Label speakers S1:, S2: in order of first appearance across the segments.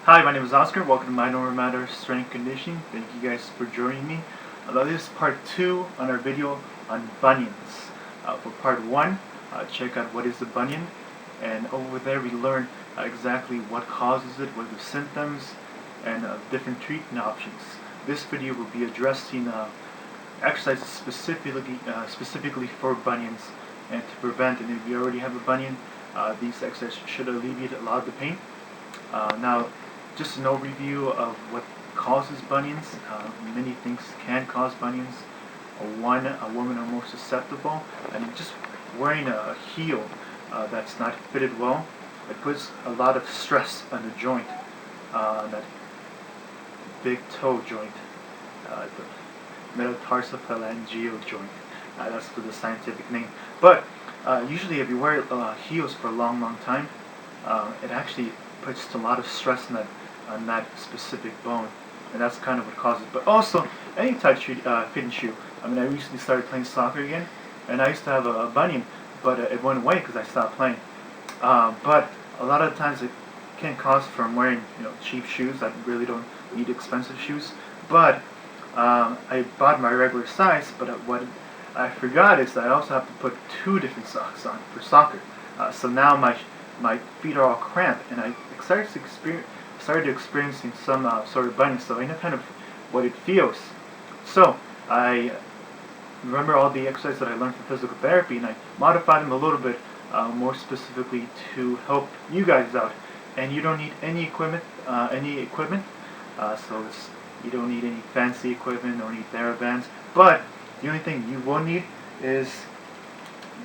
S1: Hi, my name is Oscar. Welcome to My Normal Matter Strength Conditioning. Thank you guys for joining me. This is part 2 on our video on bunions. For part 1, check out what is a bunion, and over there we learn exactly what causes it, what are the symptoms, and different treatment options. This video will be addressing exercises specifically for bunions and to prevent, and if you already have a bunion, these exercises should alleviate a lot of the pain. Now, just an overview of what causes bunions. Many things can cause bunions. One, women are more susceptible, and just wearing a heel that's not fitted well, it puts a lot of stress on the joint, that big toe joint, the metatarsophalangeal joint. That's the scientific name. But usually, if you wear heels for a long time, it actually puts a lot of stress on that specific bone, and that's kind of what causes it. But also, any type of fitting shoe. I mean, I recently started playing soccer again, and I used to have a bunion, but it went away because I stopped playing. But a lot of times it can cause from wearing cheap shoes. I really don't need expensive shoes. But I bought my regular size, but what I forgot is that I also have to put 2 different socks on for soccer. So now my feet are all cramped, and I started experiencing some sort of bunion, so I know kind of what it feels. So I remember all the exercises that I learned from physical therapy, and I modified them a little bit more specifically to help you guys out. And you don't need any equipment, so you don't need any fancy equipment or any TheraBands. But the only thing you will need is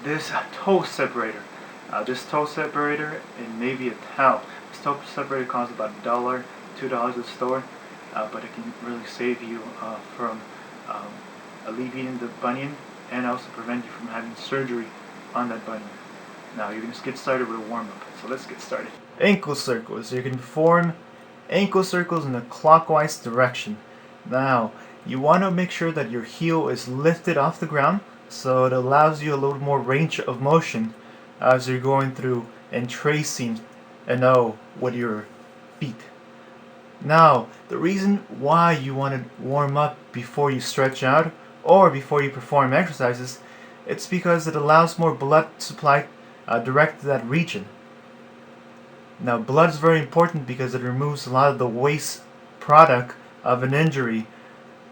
S1: this toe separator. This toe separator and maybe a towel. This toe separator costs about $1, $2 at the store, but it can really save you from alleviating the bunion and also prevent you from having surgery on that bunion. Now you're going to get started with a warm-up, so let's get started. Ankle circles. You can form ankle circles in a clockwise direction. Now you want to make sure that your heel is lifted off the ground, so it allows you a little more range of motion as you're going through and tracing an O with your feet. Now, the reason why you want to warm up before you stretch out or before you perform exercises, it's because it allows more blood supply direct to that region. Now, blood is very important because it removes a lot of the waste product of an injury.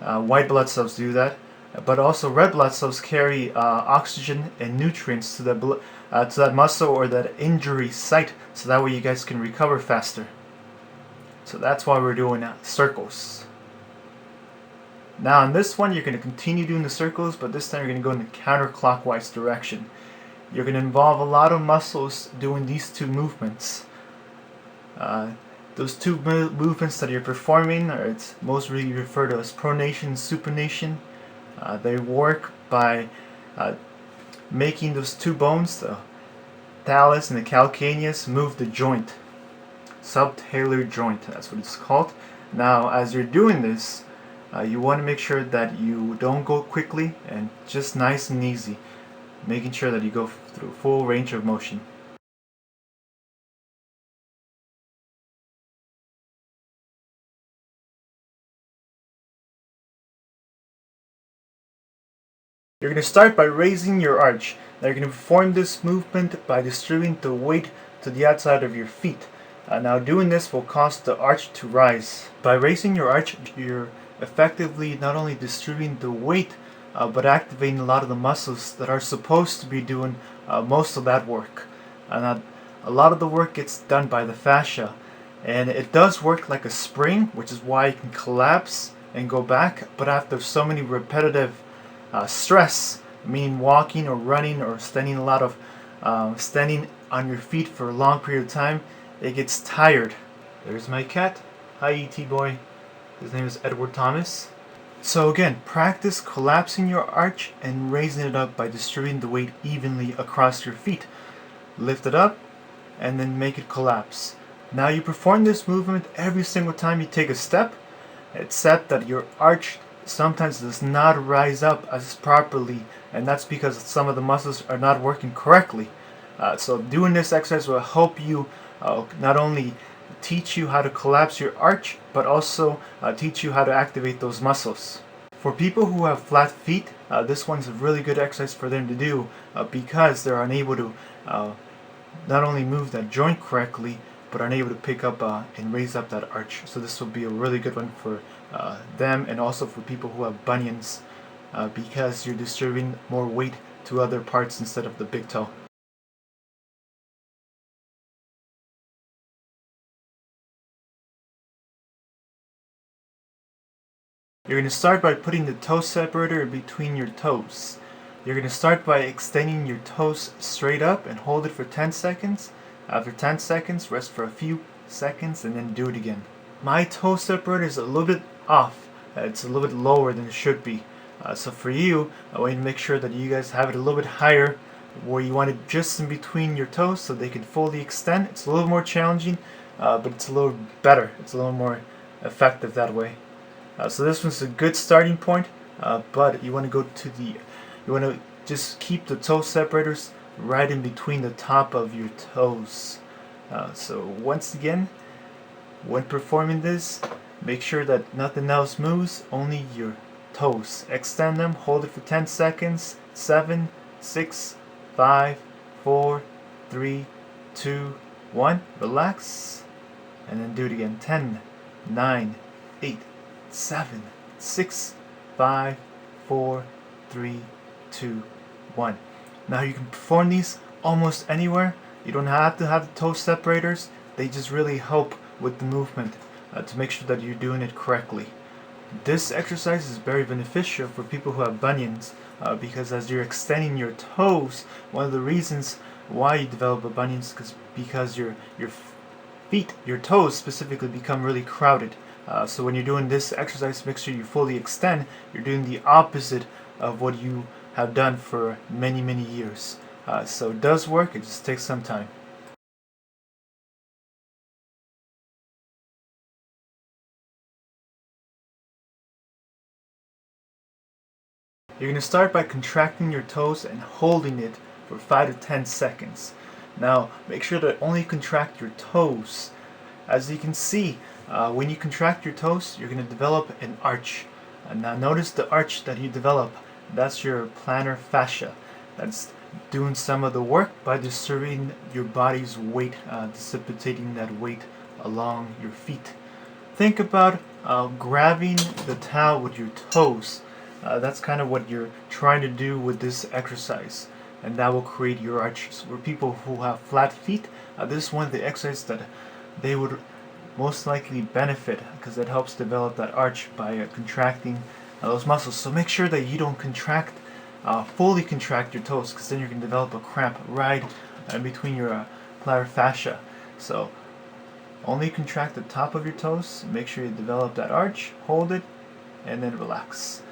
S1: White blood cells do that, but also red blood cells carry oxygen and nutrients to that muscle or that injury site, so that way you guys can recover faster. So that's why we're doing circles. Now in this one you're going to continue doing the circles, but this time you're going to go in the counterclockwise direction. You're going to involve a lot of muscles doing these 2 movements. Those 2 movements that you're performing are mostly referred to as Pronation Supination. They work by making those 2 bones, the talus and the calcaneus, move the joint. Subtalar joint, that's what it's called. Now as you're doing this, you want to make sure that you don't go quickly and just nice and easy, making sure that you go through full range of motion. You're going to start by raising your arch. Now you're going to perform this movement by distributing the weight to the outside of your feet. Now doing this will cause the arch to rise. By raising your arch, you're effectively not only distributing the weight, but activating a lot of the muscles that are supposed to be doing most of that work. A lot of the work gets done by the fascia, and it does work like a spring, which is why it can collapse and go back. But after so many repetitive stress, meaning walking or running or standing standing on your feet for a long period of time, it gets tired. There's my cat. Hi, E.T. boy. His name is Edward Thomas. So again, practice collapsing your arch and raising it up by distributing the weight evenly across your feet. Lift it up and then make it collapse. Now you perform this movement every single time you take a step, except that your arch sometimes does not rise up as properly, and that's because some of the muscles are not working correctly. So doing this exercise will help you not only teach you how to collapse your arch, but also teach you how to activate those muscles. For people who have flat feet, this one's a really good exercise for them to do because they're unable to not only move that joint correctly, but unable to pick up and raise up that arch. So this will be a really good one for them, and also for people who have bunions, because you're distributing more weight to other parts instead of the big toe. You're going to start by putting the toe separator between your toes. You're going to start by extending your toes straight up and hold it for 10 seconds. After 10 seconds, rest for a few seconds and then do it again. My toe separator is a little bit off. It's a little bit lower than it should be. So for you, I want you to make sure that you guys have it a little bit higher, where you want it just in between your toes so they can fully extend. It's a little more challenging, but it's a little better. It's a little more effective that way. So this one's a good starting point, but you want to go to you want to just keep the toe separators right in between the top of your toes. So once again, when performing this, make sure that nothing else moves, only your toes. Extend them, hold it for 10 seconds. 7, 6, 5, 4, 3, 2, 1. Relax, and then do it again. 10, 9, 8, 7, 6, 5, 4, 3, 2, 1. Now you can perform these almost anywhere. You don't have to have the toe separators. They just really help with the movement to make sure that you're doing it correctly. This exercise is very beneficial for people who have bunions because as you're extending your toes, one of the reasons why you develop a bunion is because your feet, your toes specifically, become really crowded. So when you're doing this exercise, make sure you fully extend. You're doing the opposite of what you have done for many, many years. So it does work, it just takes some time. You're going to start by contracting your toes and holding it for 5 to 10 seconds. Now, make sure to only contract your toes. As you can see, when you contract your toes, you're going to develop an arch. And now notice the arch that you develop. That's your plantar fascia. That's doing some of the work by distributing your body's weight, dissipating that weight along your feet. Think about grabbing the towel with your toes. That's kind of what you're trying to do with this exercise, and that will create your arch. So for people who have flat feet, this is one of the exercises that they would most likely benefit, because it helps develop that arch by contracting those muscles. So make sure that you don't fully contract your toes, because then you can develop a cramp right in between your plantar fascia. So only contract the top of your toes, make sure you develop that arch, hold it, and then relax.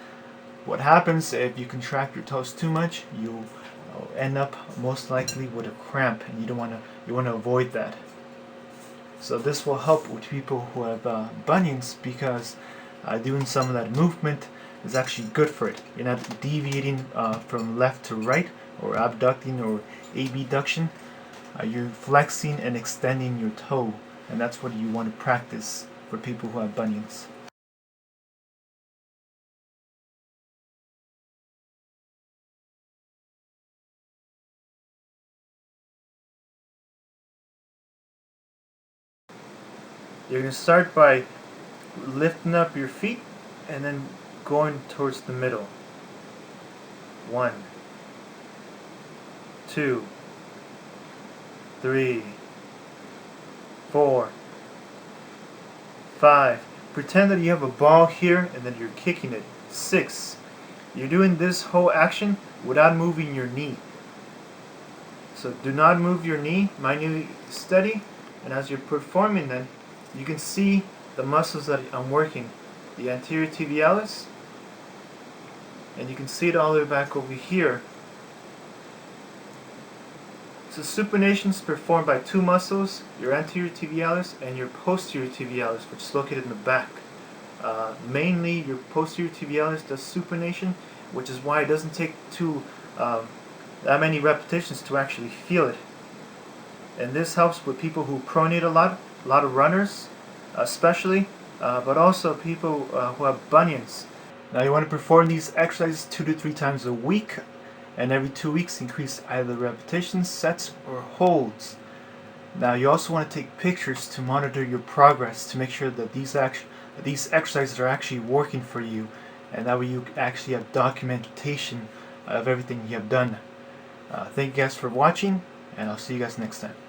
S1: What happens if you contract your toes too much, you end up most likely with a cramp, and you want to avoid that. So this will help with people who have bunions, because doing some of that movement is actually good for it. You're not deviating from left to right, or abducting or abduction. You're flexing and extending your toe, and that's what you want to practice for people who have bunions. You're going to start by lifting up your feet and then going towards the middle. 1, 2, 3, 4, 5. Pretend that you have a ball here and then you're kicking it. 6. You're doing this whole action without moving your knee. So do not move your knee, mind you steady, and as you're performing then, you can see the muscles that I'm working. The anterior tibialis, and you can see it all the way back over here. So supination is performed by two muscles, your anterior tibialis and your posterior tibialis, which is located in the back. Mainly your posterior tibialis does supination, which is why it doesn't take that many repetitions to actually feel it. And this helps with people who pronate a lot, a lot of runners especially, but also people who have bunions. Now you want to perform these exercises 2 to 3 times a week, and every 2 weeks increase either repetitions, sets, or holds. Now you also want to take pictures to monitor your progress to make sure that these exercises are actually working for you, and that way you actually have documentation of everything you have done. Thank you guys for watching, and I'll see you guys next time.